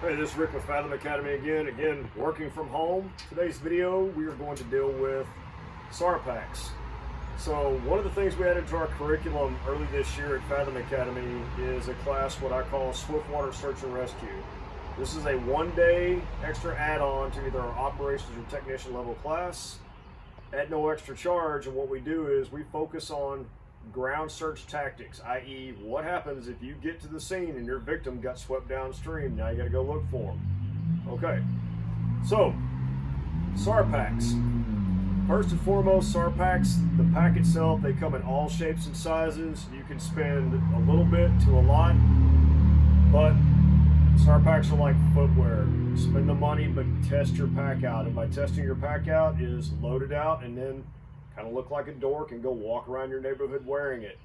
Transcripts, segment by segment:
Hey, this is Rick with Fathom Academy again, working from home. Today's video, we are going to deal with SAR packs. So one of the things we added to our curriculum early this year at Fathom Academy is a class what I call Swiftwater Search and Rescue. This is a one-day extra add-on to either our operations or technician level class at no extra charge, and what we do is we focus on ground search tactics, i.e. what happens if you get to the scene and your victim got swept downstream. Now you got to go look for them. Okay, so SAR packs. First and foremost, SAR packs, the pack itself, they come in all shapes and sizes. You can spend a little bit to a lot, but SAR packs are like footwear. Spend the money, but test your pack out. And by testing your pack out is load it out and then kind of look like a dork and go walk around your neighborhood wearing it.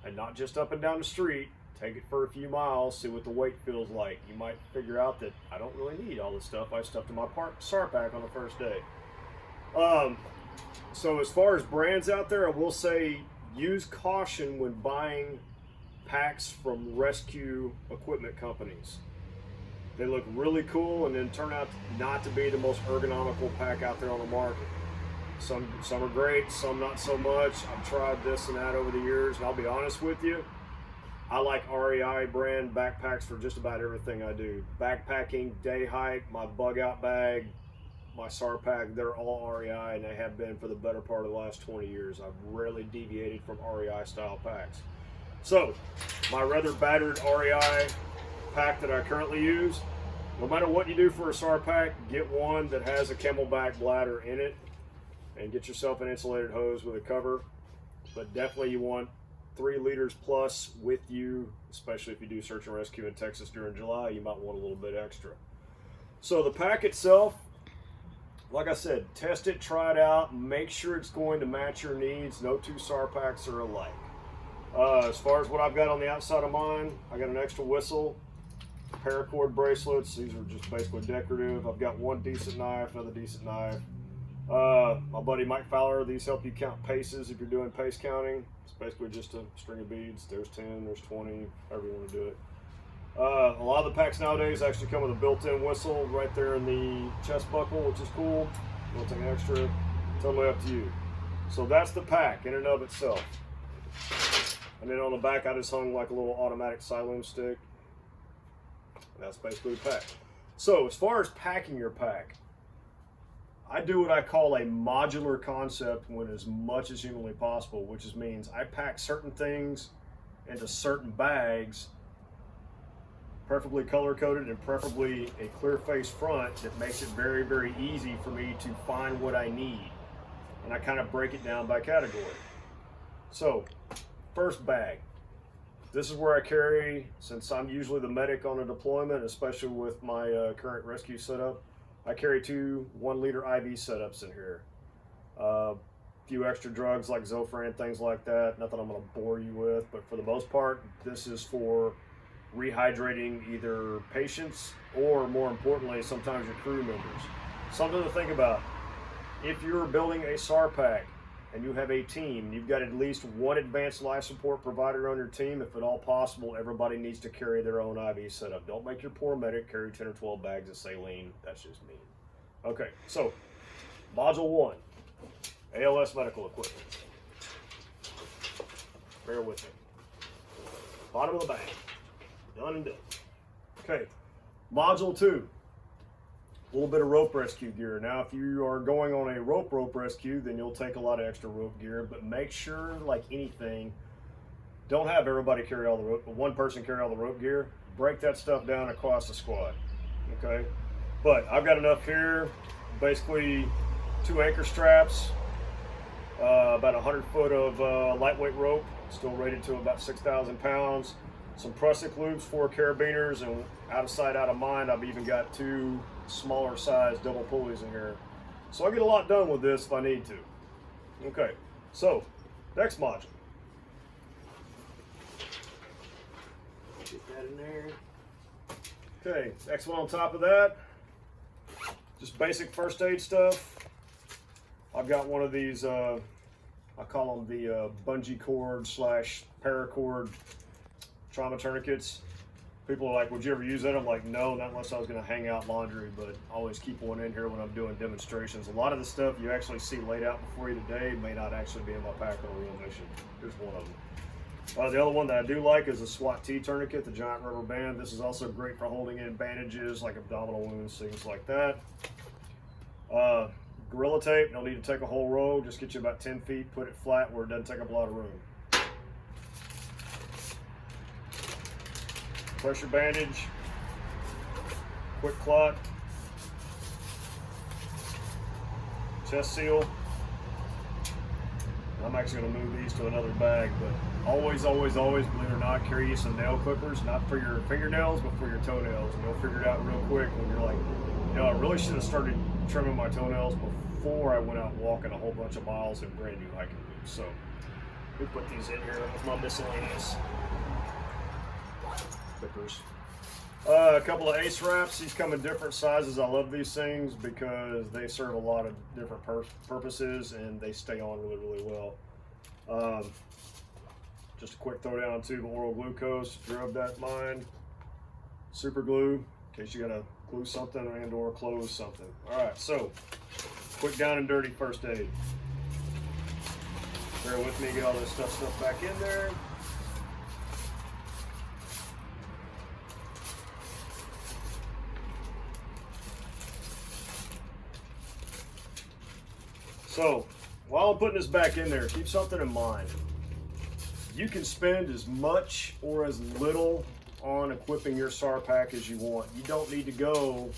And not just up and down the street. Take it for a few miles, see what the weight feels like. You might figure out that I don't really need all this stuff I stuffed in my SAR pack on the first day. So as far as brands out there, I will say use caution when buying packs from rescue equipment companies. They look really cool and then turn out not to be the most ergonomical pack out there on the market. Some are great, some not so much. I've tried this and that over the years, and I'll be honest with you, I like REI brand backpacks for just about everything I do. Backpacking, day hike, my bug out bag, my SAR pack, they're all REI, and they have been for the better part of the last 20 years. I've rarely deviated from REI style packs. So, my rather battered REI pack that I currently use, no matter what you do for a SAR pack, get one that has a camelback bladder in it, and get yourself an insulated hose with a cover. But definitely you want 3 liters plus with you, especially if you do search and rescue in Texas during July, you might want a little bit extra. So the pack itself, like I said, test it, try it out, make sure it's going to match your needs. No two SAR packs are alike. As far as what I've got on the outside of mine, I got an extra whistle, paracord bracelets. These are just basically decorative. I've got one decent knife, another decent knife. My buddy Mike Fowler, these help you count paces if you're doing pace counting. It's basically just a string of beads. There's 10, there's 20, however you want to do it. A lot of the packs nowadays actually come with a built-in whistle right there in the chest buckle, which is cool. You want to take an extra, totally up to you. So that's the pack in and of itself. And then on the back, I just hung like a little automatic Siloon stick. That's basically the pack. So as far as packing your pack, I do what I call a modular concept when as much as humanly possible, which means I pack certain things into certain bags, preferably color-coded and preferably a clear face front that makes it very, very easy for me to find what I need. And I kind of break it down by category. So, first bag. This is where I carry, since I'm usually the medic on a deployment, especially with my current rescue setup, I carry 2 1-liter IV setups in here. A few extra drugs like Zofran, things like that. Nothing I'm going to bore you with, but for the most part, this is for rehydrating either patients or, more importantly, sometimes your crew members. Something to think about. If you're building a SAR pack and you have a team, you've got at least one advanced life support provider on your team. If at all possible, everybody needs to carry their own IV setup. Don't make your poor medic carry 10 or 12 bags of saline. That's just mean. Okay, so Module 1, ALS medical equipment. Bear with me. Bottom of the bag. Done and done. Okay, Module 2. A little bit of rope rescue gear. Now, if you are going on a rope rescue, then you'll take a lot of extra rope gear, but make sure, like anything, don't have everybody carry all the rope, but one person carry all the rope gear. Break that stuff down across the squad, okay? But I've got enough here, basically 2 anchor straps, about 100 foot of lightweight rope, still rated to about 6,000 pounds, some Prusik loops, 4 carabiners, and out of sight, out of mind, I've even got 2 smaller size double pulleys in here. So I get a lot done with this if I need to. Okay, so next module. Get that in there. Okay, next one on top of that, just basic first aid stuff. I've got one of these, I call them the bungee cord / paracord trauma tourniquets. People are like, would you ever use that? I'm like, no, not unless I was going to hang out laundry, but I always keep one in here when I'm doing demonstrations. A lot of the stuff you actually see laid out before you today may not actually be in my pack on a real mission. Here's one of them. The other one that I do like is the SWAT T tourniquet, the giant rubber band. This is also great for holding in bandages like abdominal wounds, things like that. Gorilla tape, no need to take a whole row, just get you about 10 feet, put it flat where it doesn't take up a lot of room. Pressure bandage, quick clot, chest seal. I'm actually going to move these to another bag, but always, always, always, believe it or not, carry you some nail clippers, not for your fingernails, but for your toenails. And you'll figure it out real quick when you're like, you know, I really should have started trimming my toenails before I went out walking a whole bunch of miles in brand new hiking boots. So we put these in here with my miscellaneous clippers. A couple of ace wraps. These come in different sizes. I love these things because they serve a lot of different purposes and they stay on really, really well. Just a quick throw down tube of oral glucose if you're of that mind. Super glue in case you gotta glue something and or close something. All right, so quick down and dirty first aid. Bear with me, get all this stuff back in there. So, while I'm putting this back in there, keep something in mind. You can spend as much or as little on equipping your SAR pack as you want. You don't need to go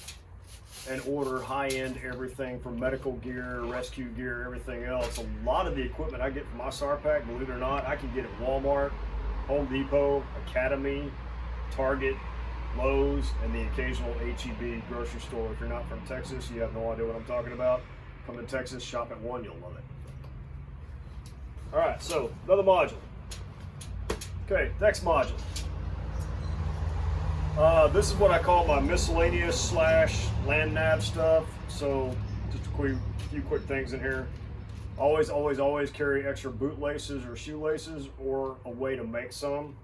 and order high-end everything from medical gear, rescue gear, everything else. A lot of the equipment I get from my SAR pack, believe it or not, I can get at Walmart, Home Depot, Academy, Target, Lowe's, and the occasional HEB grocery store. If you're not from Texas, you have no idea what I'm talking about. Come to Texas, shop at one, you'll love it. All right, so another module. Okay, next module. This is what I call my miscellaneous / land nav stuff. So just a few quick things in here. Always, always, always carry extra boot laces or shoelaces or a way to make some.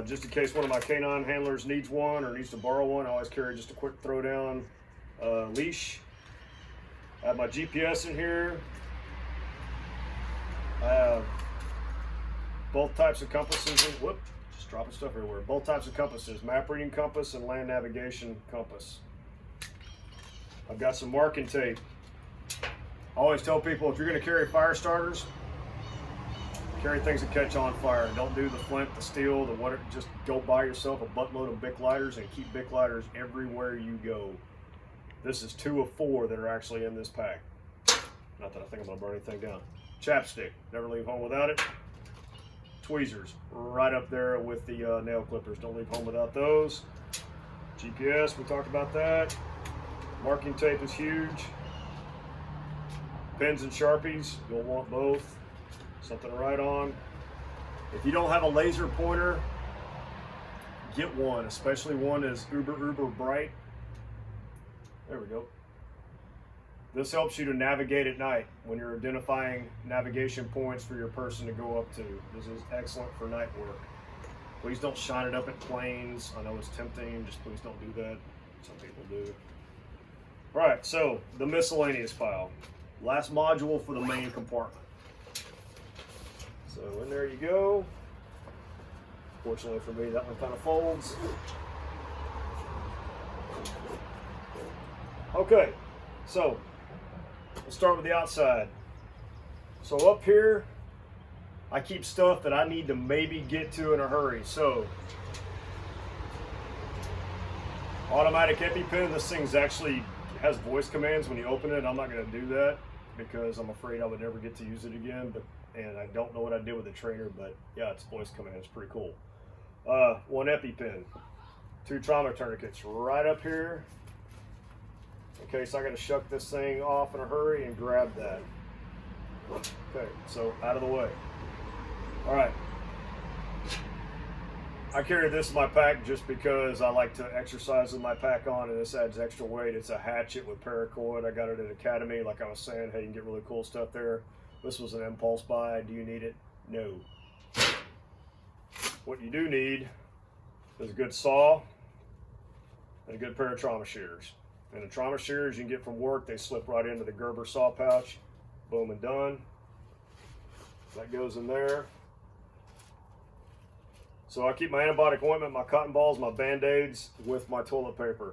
Just in case one of my canine handlers needs one or needs to borrow one, I always carry just a quick throw down leash. I have my GPS in here. I have both types of compasses. Whoop, just dropping stuff everywhere. Both types of compasses, map reading compass and land navigation compass. I've got some marking tape. I always tell people if you're going to carry fire starters, carry things that catch on fire. Don't do the flint, the steel, the water. Just go buy yourself a buttload of Bic lighters and keep Bic lighters everywhere you go. This is 2 of 4 that are actually in this pack. Not that I think I'm gonna burn anything down. Chapstick, never leave home without it. Tweezers, right up there with the nail clippers. Don't leave home without those. GPS, we talked about that. Marking tape is huge. Pens and Sharpies, you'll want both. Something to write on. If you don't have a laser pointer, get one, especially one that's uber bright. There we go. This helps you to navigate at night when you're identifying navigation points for your person to go up to. This is excellent for night work. Please don't shine it up at planes. I know it's tempting, just please don't do that. Some people do. All right, so the miscellaneous pile. Last module for the main compartment. So in there you go. Fortunately for me, that one kind of folds. Okay, so we'll start with the outside. So up here, I keep stuff that I need to maybe get to in a hurry. So automatic EpiPen, this thing's actually has voice commands when you open it. I'm not going to do that because I'm afraid I would never get to use it again. And I don't know what I did with the trainer, but yeah, it's voice command. It's pretty cool. 1 EpiPen, 2 trauma tourniquets right up here. In case I got to shuck this thing off in a hurry and grab that. Okay, so out of the way. All right. I carry this in my pack just because I like to exercise with my pack on, and this adds extra weight. It's a hatchet with paracord. I got it at Academy. Like I was saying, hey, you can get really cool stuff there. This was an impulse buy. Do you need it? No. What you do need There's a good saw and a good pair of trauma shears. And the trauma shears you can get from work, they slip right into the Gerber saw pouch. Boom and done. That goes in there. So I keep my antibiotic ointment, my cotton balls, my Band-Aids with my toilet paper.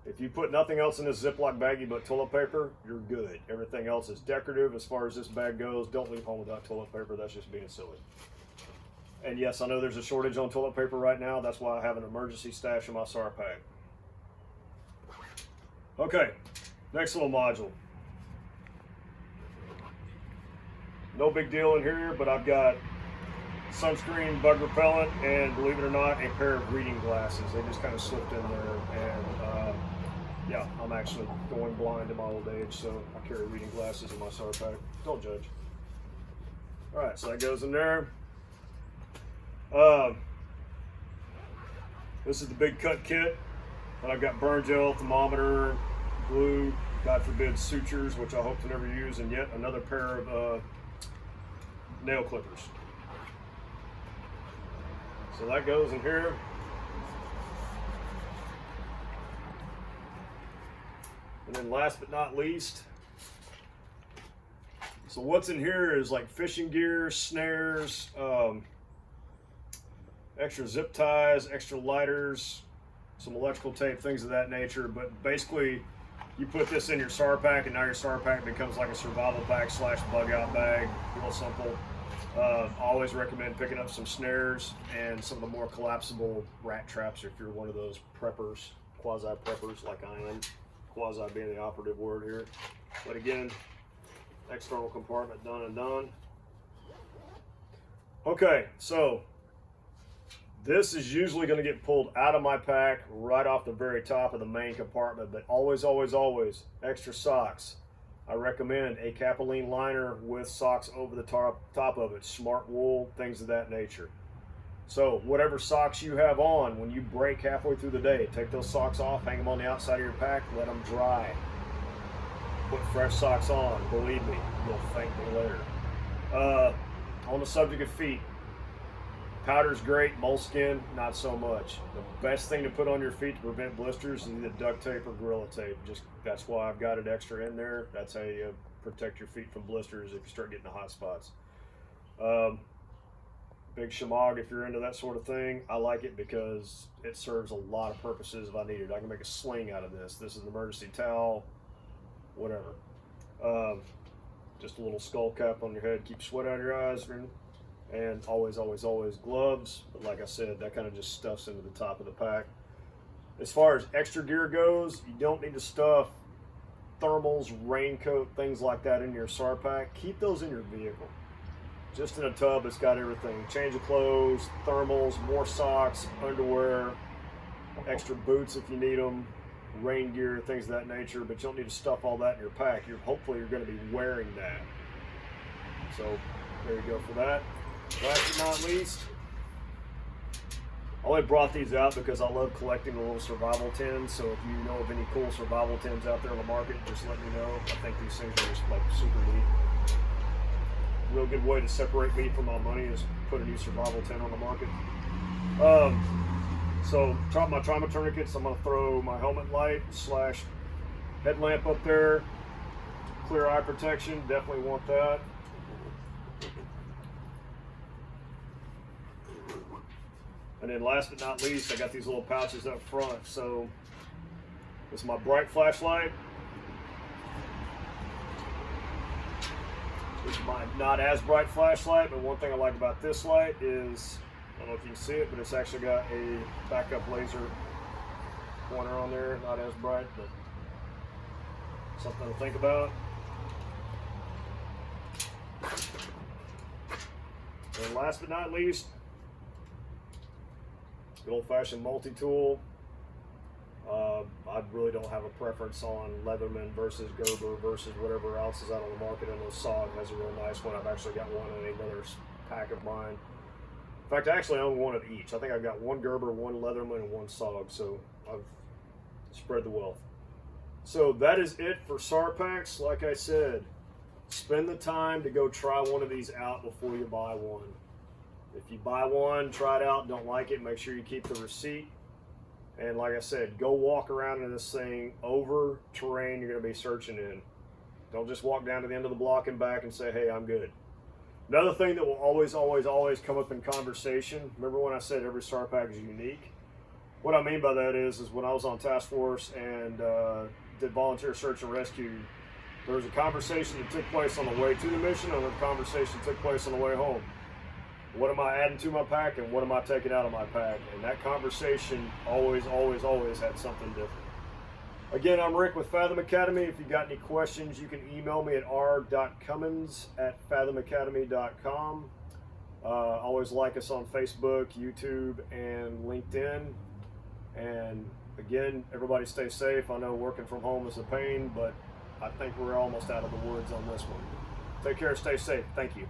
If you put nothing else in this Ziploc baggie but toilet paper, you're good. Everything else is decorative as far as this bag goes. Don't leave home without toilet paper. That's just being silly. And yes, I know there's a shortage on toilet paper right now. That's why I have an emergency stash in my SAR pack. Okay, next little module. No big deal in here, but I've got sunscreen, bug repellent, and believe it or not, a pair of reading glasses. They just kind of slipped in there, and yeah, I'm actually going blind in my old age, so I carry reading glasses in my SAR pack. Don't judge. All right, so that goes in there. This is the big cut kit, and I've got burn gel, thermometer, glue, God forbid sutures, which I hope to never use, and yet another pair of nail clippers. So that goes in here. And then last but not least, so what's in here is like fishing gear, snares, extra zip ties, extra lighters, some electrical tape, things of that nature. But basically, you put this in your SAR pack, and now your SAR pack becomes like a survival pack / bug out bag. Real simple. I always recommend picking up some snares and some of the more collapsible rat traps if you're one of those preppers, quasi preppers like I am. Quasi being the operative word here. But again, external compartment done and done. Okay, so this is usually going to get pulled out of my pack right off the very top of the main compartment, but always, always, always extra socks. I recommend a capilene liner with socks over the top of it, smart wool, things of that nature. So whatever socks you have on, when you break halfway through the day, take those socks off, hang them on the outside of your pack, let them dry. Put fresh socks on. Believe me, you'll thank me later. On the subject of feet, powder's great, moleskin, not so much. The best thing to put on your feet to prevent blisters is either duct tape or Gorilla Tape. Just that's why I've got it extra in there. That's how you protect your feet from blisters if you start getting the hot spots. Big shamog if you're into that sort of thing. I like it because it serves a lot of purposes if I need it. I can make a sling out of this. This is an emergency towel, whatever. Just a little skull cap on your head, keep sweat out of your eyes, and always, always, always gloves. But like I said, that kind of just stuffs into the top of the pack. As far as extra gear goes, you don't need to stuff thermals, raincoat, things like that in your SAR pack. Keep those in your vehicle. Just in a tub, it's got everything. Change of clothes, thermals, more socks, underwear, extra boots if you need them, rain gear, things of that nature, but you don't need to stuff all that in your pack. Hopefully you're going to be wearing that. So there you go for that. Last but not least, I only brought these out because I love collecting the little survival tins. So if you know of any cool survival tins out there on the market, just let me know. I think these things are just like super neat. Real good way to separate me from my money is put a new survival tin on the market. So my trauma tourniquets, I'm going to throw my helmet light / headlamp up there. Clear eye protection, definitely want that. And then last but not least, I got these little pouches up front. So this is my bright flashlight. This is my not as bright flashlight, but one thing I like about this light is, I don't know if you can see it, but it's actually got a backup laser pointer on there. Not as bright, but something to think about. And last but not least, good old-fashioned multi-tool. I really don't have a preference on Leatherman versus Gerber versus whatever else is out on the market. I know SOG has a real nice one. I've actually got one in another pack of mine. In fact, I actually own one of each. I think I've got one Gerber, one Leatherman, and one SOG, so I've spread the wealth. So that is it for SAR packs. Like I said, spend the time to go try one of these out before you buy one. If you buy one, try it out, don't like it, make sure you keep the receipt. And like I said, go walk around in this thing over terrain you're going to be searching in. Don't just walk down to the end of the block and back and say, hey, I'm good. Another thing that will always come up in conversation, remember when I said every SAR pack is unique? What I mean by that is when I was on task force and did volunteer search and rescue, there was a conversation that took place on the way to the mission and a conversation took place on the way home. What am I adding to my pack and what am I taking out of my pack? And that conversation always had something different. Again, I'm Rick with Fathom Academy. If you got any questions, you can email me at r.cummins@fathomacademy.com. Always like us on Facebook, YouTube, and LinkedIn. And again, everybody stay safe. I know working from home is a pain, but I think we're almost out of the woods on this one. Take care, stay safe. Thank you.